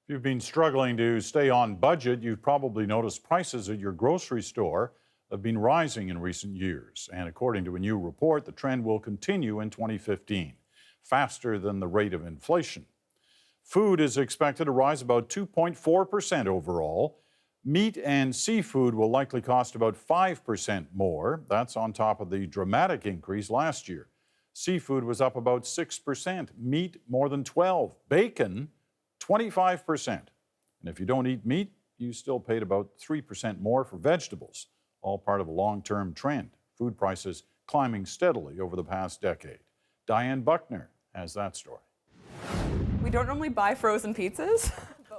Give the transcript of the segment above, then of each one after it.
If you've been struggling to stay on budget, you've probably noticed prices at your grocery store have been rising in recent years. And according to a new report, the trend will continue in 2015, faster than the rate of inflation. Food is expected to rise about 2.4% overall. Meat and seafood will likely cost about 5% more. That's on top of the dramatic increase last year. Seafood was up about 6%, meat more than 12%, bacon 25%. And if you don't eat meat, you still paid about 3% more for vegetables, all part of a long-term trend. Food prices climbing steadily over the past decade. Dianne Buckner has that story. We don't normally buy frozen pizzas.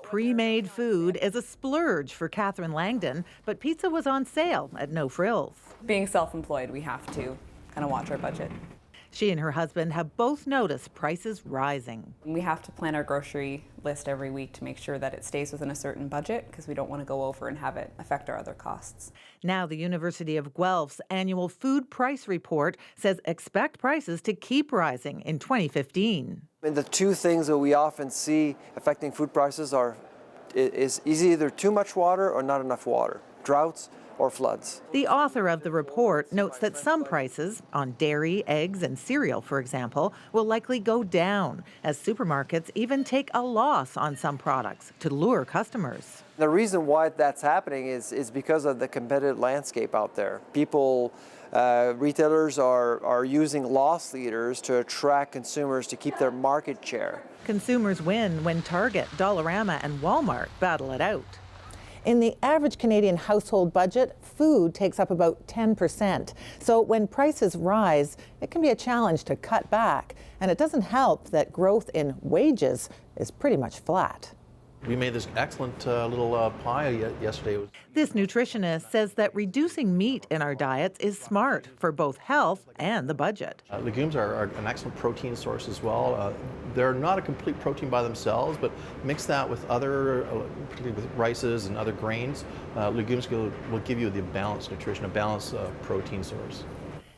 Pre-made food is a splurge for Catherine Langdon, but pizza was on sale at no frills. Being self-employed, we have to kind of watch our budget. She and her husband have both noticed prices rising. We have to plan our grocery list every week to make sure that it stays within a certain budget because we don't want to go over and have it affect our other costs. Now the University of Guelph's annual food price report says expect prices to keep rising in 2015. And the two things that we often see affecting food prices is either too much water or not enough water, droughts or floods. The author of the report notes that some prices, on dairy, eggs, and cereal, for example, will likely go down as supermarkets even take a loss on some products to lure customers. The reason why that's happening is because of the competitive landscape out there. Retailers are using loss leaders to attract consumers to keep their market share. Consumers win when Target, Dollarama, and Walmart battle it out. In the average Canadian household budget, food takes up about 10%. So when prices rise, it can be a challenge to cut back. And it doesn't help that growth in wages is pretty much flat. We made this excellent little pie yesterday. This nutritionist says that reducing meat in our diets is smart for both health and the budget. Legumes are an excellent protein source as well. They're not a complete protein by themselves, but mix that with other, particularly with rices and other grains, legumes will give you the balanced nutrition, a balanced protein source.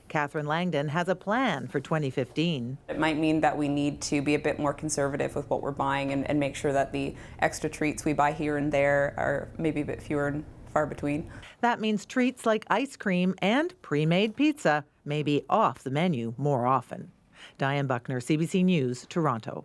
Catherine Langdon has a plan for 2015. It might mean that we need to be a bit more conservative with what we're buying and make sure that the extra treats we buy here and there are maybe a bit fewer and far between. That means treats like ice cream and pre-made pizza may be off the menu more often. Dianne Buckner, CBC News, Toronto.